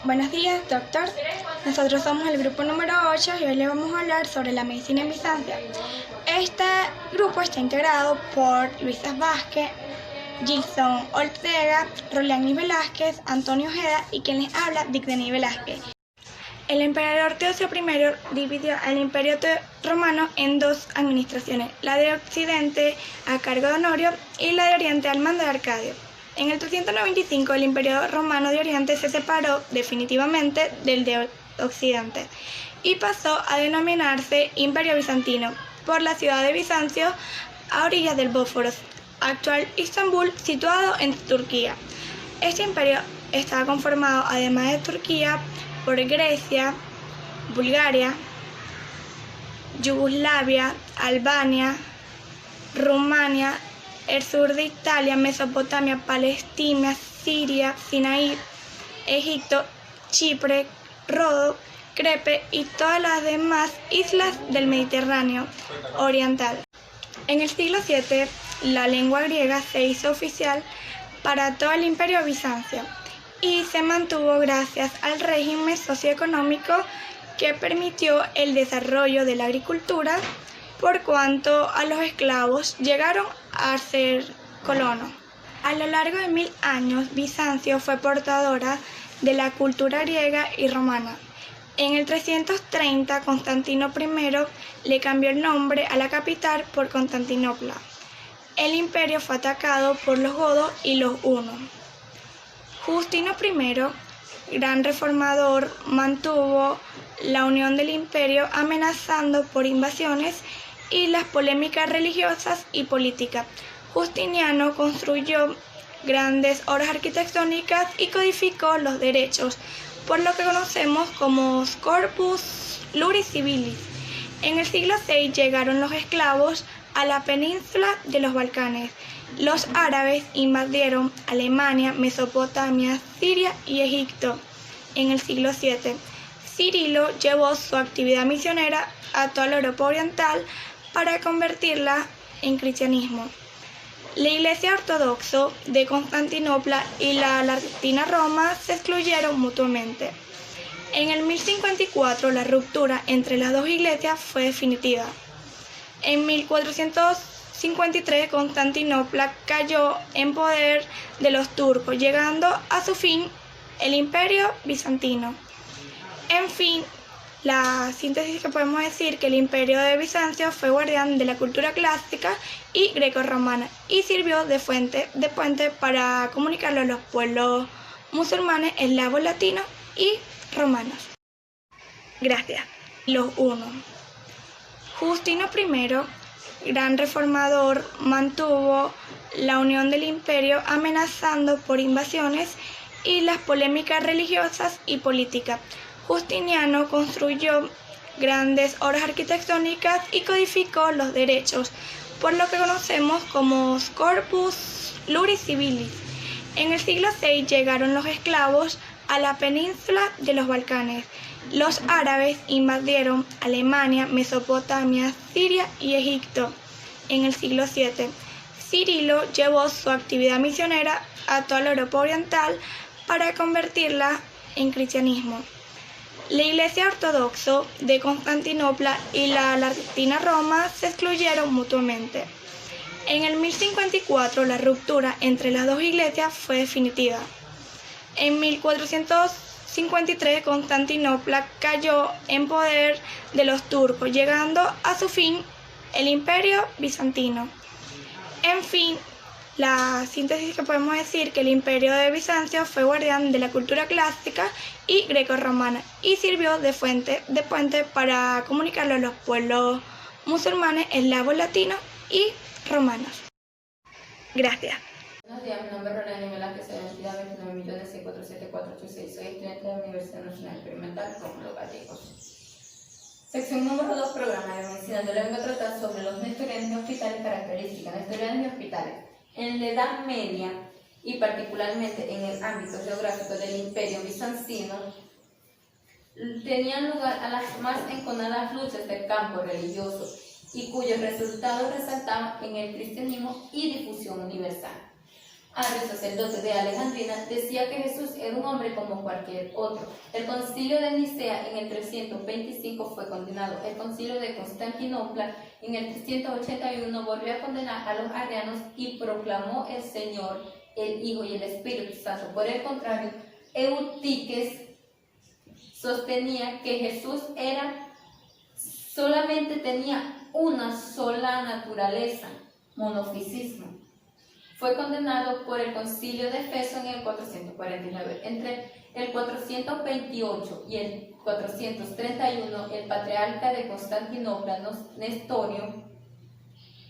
Buenos días, doctor. Nosotros somos el grupo número 8 y hoy les vamos a hablar sobre la medicina en Bizancio. Este grupo está integrado por Luisa Vázquez, Gilson Ortega, Rolani Velázquez, Antonio Ojeda y quien les habla, Vicdeni Velázquez. El emperador Teodosio I dividió al Imperio Romano en dos administraciones, la de Occidente a cargo de Honorio y la de Oriente al mando de Arcadio. En el 395 el Imperio Romano de Oriente se separó definitivamente del de Occidente y pasó a denominarse Imperio Bizantino por la ciudad de Bizancio a orillas del Bósforo, actual Istambul, situado en Turquía. Este imperio estaba conformado, además de Turquía, por Grecia, Bulgaria, Yugoslavia, Albania, Rumania, el sur de Italia, Mesopotamia, Palestina, Siria, Sinaí, Egipto, Chipre, Rodo, Crepe y todas las demás islas del Mediterráneo oriental. En el siglo VII, la lengua griega se hizo oficial para todo el Imperio Bizancio y se mantuvo gracias al régimen socioeconómico que permitió el desarrollo de la agricultura, por cuanto a los esclavos llegaron a ser colonos. A lo largo de 1000 años, Bizancio fue portadora de la cultura griega y romana. En el 330, Constantino I le cambió el nombre a la capital por Constantinopla. El imperio fue atacado por los godos y los hunos. Justino I, gran reformador, mantuvo la unión del imperio amenazando por invasiones y las polémicas religiosas y políticas. Justiniano construyó grandes obras arquitectónicas y codificó los derechos, por lo que conocemos como Corpus Juris Civilis. En el siglo VI llegaron los esclavos a la península de los Balcanes. Los árabes invadieron Alemania, Mesopotamia, Siria y Egipto. En el siglo VII, Cirilo llevó su actividad misionera a toda la Europa oriental para convertirla en cristianismo. La Iglesia Ortodoxa de Constantinopla y la Latina Roma se excluyeron mutuamente. En el 1054 la ruptura entre las dos iglesias fue definitiva. En 1453 Constantinopla cayó en poder de los turcos, llegando a su fin el Imperio Bizantino. En fin, la síntesis que podemos decir que el Imperio de Bizancio fue guardián de la cultura clásica y greco-romana y sirvió de puente para comunicarlo a los pueblos musulmanes, eslavos, latinos y romanos. Gracias. Los hunos. Justino I, gran reformador, mantuvo la unión del imperio amenazando por invasiones y las polémicas religiosas y políticas. Justiniano construyó grandes obras arquitectónicas y codificó los derechos, por lo que conocemos como Corpus Juris Civilis. En el siglo VI llegaron los esclavos a la península de los Balcanes. Los árabes invadieron Alemania, Mesopotamia, Siria y Egipto. En el siglo VII, Cirilo llevó su actividad misionera a toda la Europa oriental para convertirla en cristianismo. La Iglesia Ortodoxa de Constantinopla y la Latina Roma se excluyeron mutuamente. En el 1054 la ruptura entre las dos iglesias fue definitiva. En 1453 Constantinopla cayó en poder de los turcos, llegando a su fin el Imperio Bizantino. En fin, la síntesis que podemos decir que el Imperio de Bizancio fue guardián de la cultura clásica y greco-romana y sirvió de puente para comunicarlo a los pueblos musulmanes, eslavos, latinos y romanos. Gracias. Buenos días, mi nombre es Rolani Velázquez, soy identidad 29.647.486, soy estudiante de la Universidad Nacional Experimental Rómulo Gallegos. Sección número 2, programa de medicina. Yo le vengo a tratar sobre los nestorianos y hospitales, características. Nestorianos y hospitales. En la Edad Media, y particularmente en el ámbito geográfico del Imperio Bizantino, tenían lugar a las más enconadas luchas del campo religioso y cuyos resultados resaltaban en el cristianismo y difusión universal. Arrio, sacerdote de Alejandría, decía que Jesús era un hombre como cualquier otro. El concilio de Nicea en el 325 fue condenado. El concilio de Constantinopla en el 381 volvió a condenar a los arrianos y proclamó el Señor, el Hijo y el Espíritu Santo. Por el contrario, Eutiques sostenía que Jesús solamente tenía una sola naturaleza, monofisismo. Fue condenado por el concilio de Éfeso en el 449. Entre el 428 y el 431, el patriarca de Constantinopla, Nestorio,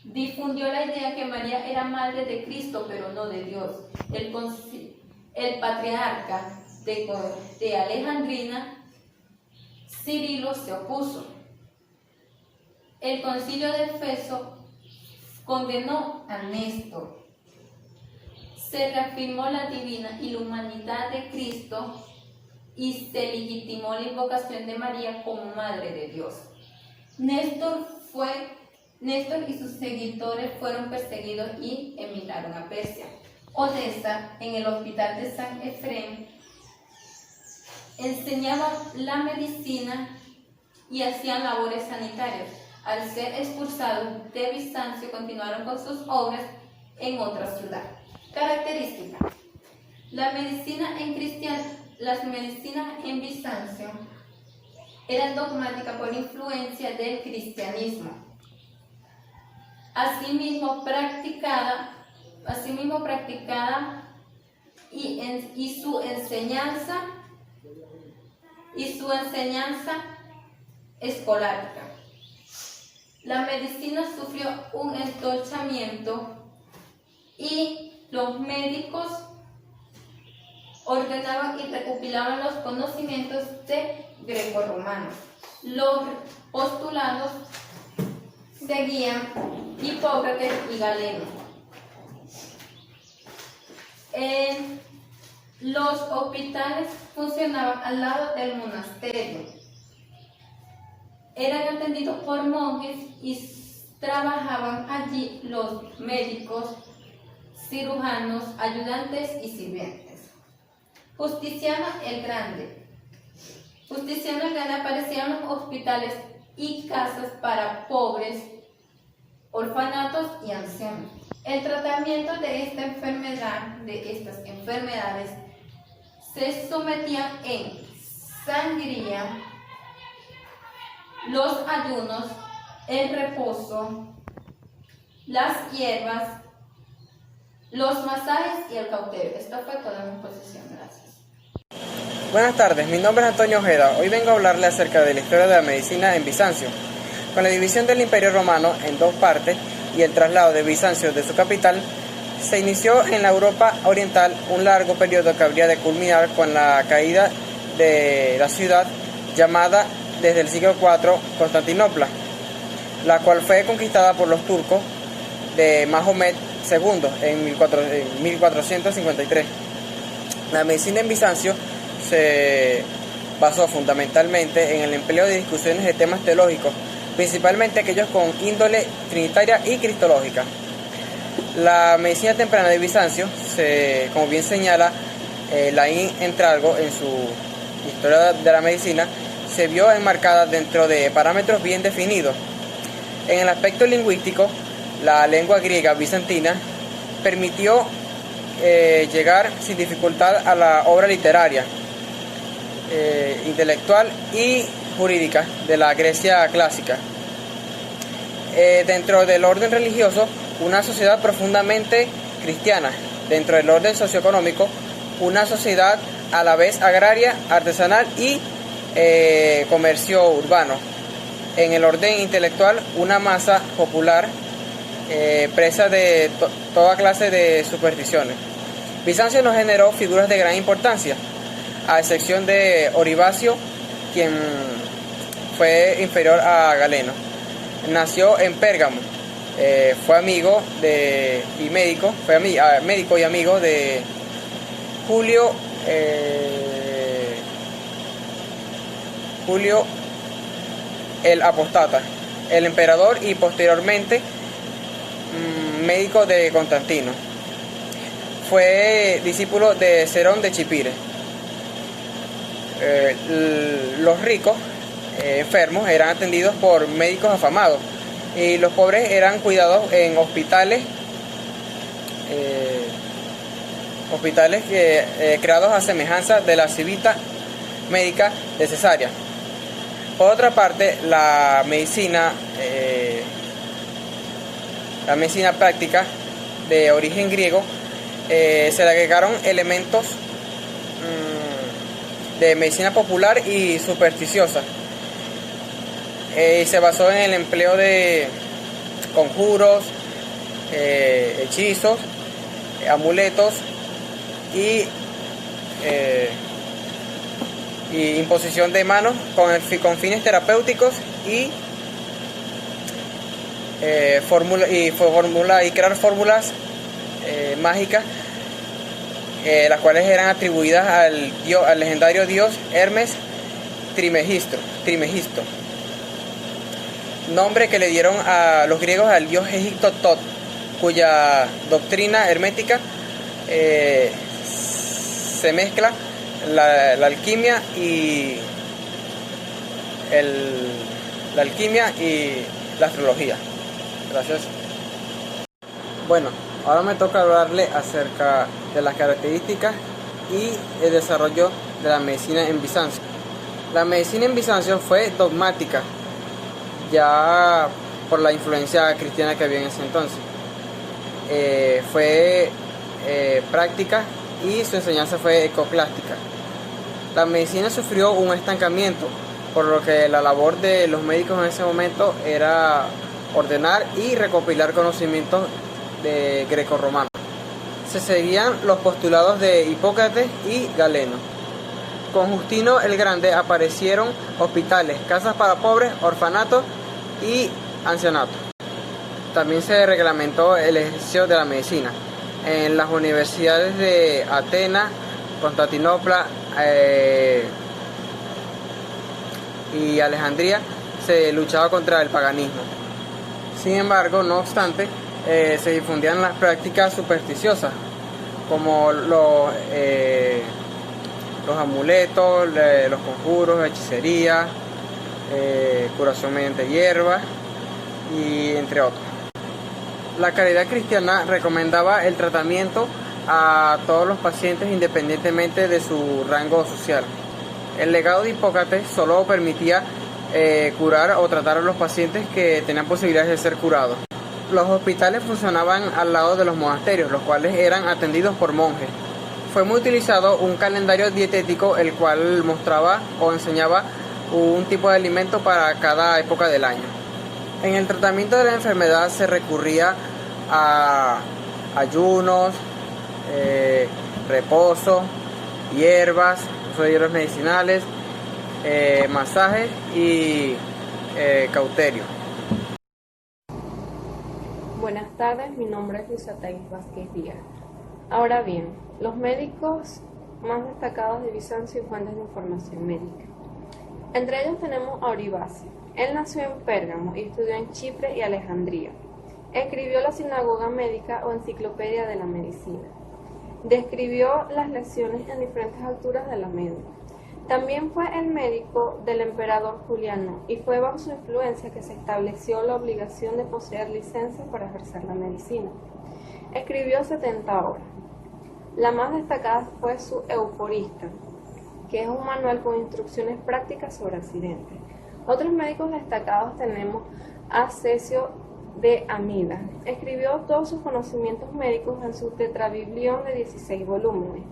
difundió la idea que María era madre de Cristo, pero no de Dios. El patriarca de Alejandrina, Cirilo, se opuso. El concilio de Éfeso condenó a Néstor. Se reafirmó la divina y la humanidad de Cristo y se legitimó la invocación de María como Madre de Dios. Néstor y sus seguidores fueron perseguidos y emigraron a Persia. Odessa, en el hospital de San Efrén, enseñaban la medicina y hacían labores sanitarias. Al ser expulsados de Bizancio, continuaron con sus obras en otra ciudad. Característica. Las medicinas en Bizancio eran dogmáticas por influencia del cristianismo. Asimismo practicada y su enseñanza escolástica. La medicina sufrió un entorchamiento y los médicos ordenaban y recopilaban los conocimientos de grecorromanos. Los postulados seguían Hipócrates y Galeno. Los hospitales funcionaban al lado del monasterio. Eran atendidos por monjes y trabajaban allí los médicos, cirujanos, ayudantes y sirvientes. Justiniano el Grande aparecían los hospitales y casas para pobres, orfanatos y ancianos. El tratamiento de estas enfermedades se sometían en sangría, los ayunos, el reposo, las hierbas, los masajes y el cauterio. Esto fue toda mi exposición. Gracias. Buenas tardes, mi nombre es Antonio Ojeda. Hoy vengo a hablarle acerca de la historia de la medicina en Bizancio. Con la división del Imperio Romano en dos partes y el traslado de Bizancio de su capital, se inició en la Europa oriental un largo periodo que habría de culminar con la caída de la ciudad llamada desde el siglo IV Constantinopla, la cual fue conquistada por los turcos de Mahomet II en 1453. La medicina en Bizancio se basó fundamentalmente en el empleo de discusiones de temas teológicos, principalmente aquellos con índole trinitaria y cristológica. La medicina temprana de Bizancio, como bien señala Laín Entralgo en su Historia de la Medicina, se vio enmarcada dentro de parámetros bien definidos. En el aspecto lingüístico, la lengua griega bizantina permitió llegar sin dificultad a la obra literaria, intelectual y jurídica de la Grecia clásica. Dentro del orden religioso, una sociedad profundamente cristiana. Dentro del orden socioeconómico, una sociedad a la vez agraria, artesanal y comercio urbano. En el orden intelectual, una masa popular presa de toda clase de supersticiones. Bizancio no generó figuras de gran importancia, a excepción de Oribacio, quien fue inferior a Galeno. Nació en Pérgamo, fue médico y amigo de Julio el Apóstata, el emperador, y posteriormente médico de Constantino. fue discípulo de Cerón de Chipre. Los ricos enfermos eran atendidos por médicos afamados y los pobres eran cuidados en hospitales creados a semejanza de la civita médica de Cesarea. Por otra parte, la medicina práctica de origen griego se le agregaron elementos de medicina popular y supersticiosa. Se basó en el empleo de conjuros, hechizos, amuletos y imposición de manos con fines terapéuticos y crear fórmulas mágicas, las cuales eran atribuidas al legendario dios Hermes Trimegisto, nombre que le dieron a los griegos al dios egipcio Tot, cuya doctrina hermética se mezcla la alquimia y la astrología. Gracias. Bueno, ahora me toca hablarle acerca de las características y el desarrollo de la medicina en Bizancio. La medicina en Bizancio fue dogmática, ya por la influencia cristiana que había en ese entonces. Fue práctica y su enseñanza fue ecoclástica. La medicina sufrió un estancamiento, por lo que la labor de los médicos en ese momento era ordenar y recopilar conocimientos de grecorromano. Se seguían los postulados de Hipócrates y Galeno. Con Justino el Grande aparecieron hospitales, casas para pobres, orfanatos y ancianatos. También se reglamentó el ejercicio de la medicina. En las universidades de Atenas, Constantinopla y Alejandría se luchaba contra el paganismo. Sin embargo, no obstante, se difundían las prácticas supersticiosas, como los amuletos, los conjuros, hechicería, curación mediante hierbas y entre otros. La caridad cristiana recomendaba el tratamiento a todos los pacientes independientemente de su rango social. El legado de Hipócrates solo permitía curar o tratar a los pacientes que tenían posibilidades de ser curados. Los hospitales funcionaban al lado de los monasterios, los cuales eran atendidos por monjes. Fue muy utilizado un calendario dietético, el cual mostraba o enseñaba un tipo de alimento para cada época del año. En el tratamiento de la enfermedad se recurría a ayunos, reposo, hierbas, uso de hierbas medicinales, masajes y cauterio. Buenas tardes, mi nombre es Luisa Thais Vázquez Díaz. Ahora bien, los médicos más destacados de Bizancio y fuentes de información médica. Entre ellos tenemos a Oribace. Él nació en Pérgamo y estudió en Chipre y Alejandría. Escribió la Sinagoga Médica o Enciclopedia de la Medicina. Describió las lesiones en diferentes alturas de la médula. También fue el médico del emperador Juliano y fue bajo su influencia que se estableció la obligación de poseer licencia para ejercer la medicina. Escribió 70 obras. La más destacada fue su Euforista, que es un manual con instrucciones prácticas sobre accidentes. Otros médicos destacados tenemos a Cesio de Amida. Escribió todos sus conocimientos médicos en su tetrabiblión de 16 volúmenes,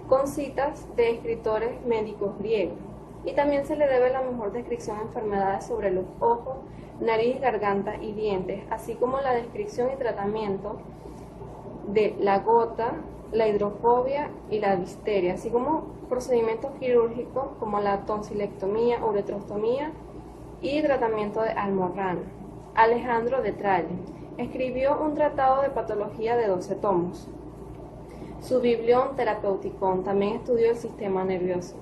con citas de escritores médicos griegos. Y también se le debe la mejor descripción de enfermedades sobre los ojos, nariz, garganta y dientes, así como la descripción y tratamiento de la gota, la hidrofobia y la difteria, así como procedimientos quirúrgicos como la tonsilectomía, uretrostomía y tratamiento de almorrana. Alejandro de Tralle escribió un tratado de patología de 12 tomos. Su Biblión Terapeuticon también estudió el sistema nervioso.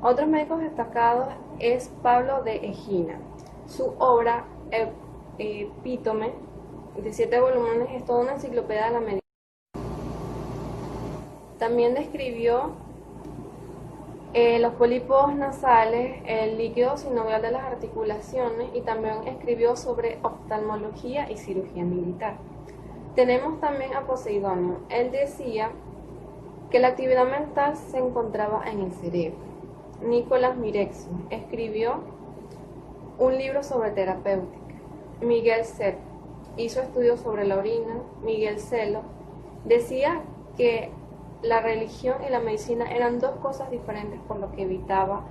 Otros médicos destacados es Pablo de Egina. Su obra Epítome, de 7 volúmenes, es toda una enciclopedia de la medicina. También describió los pólipos nasales, el líquido sinovial de las articulaciones y también escribió sobre oftalmología y cirugía militar. Tenemos también a Poseidonio. Él decía que la actividad mental se encontraba en el cerebro. Nicolás Mirexo escribió un libro sobre terapéutica. Miguel Celo hizo estudios sobre la orina. Miguel Celo decía que la religión y la medicina eran dos cosas diferentes, por lo que evitaba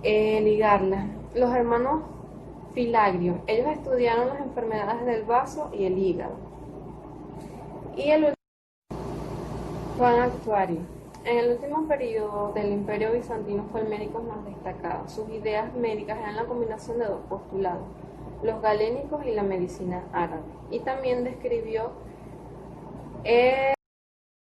ligarlas. Los hermanos Filagrio, ellos estudiaron las enfermedades del vaso y el hígado. Y el último, Juan Actuario. En el último periodo del Imperio Bizantino fue el médico más destacado. Sus ideas médicas eran la combinación de dos postulados, los galénicos y la medicina árabe. Y también describió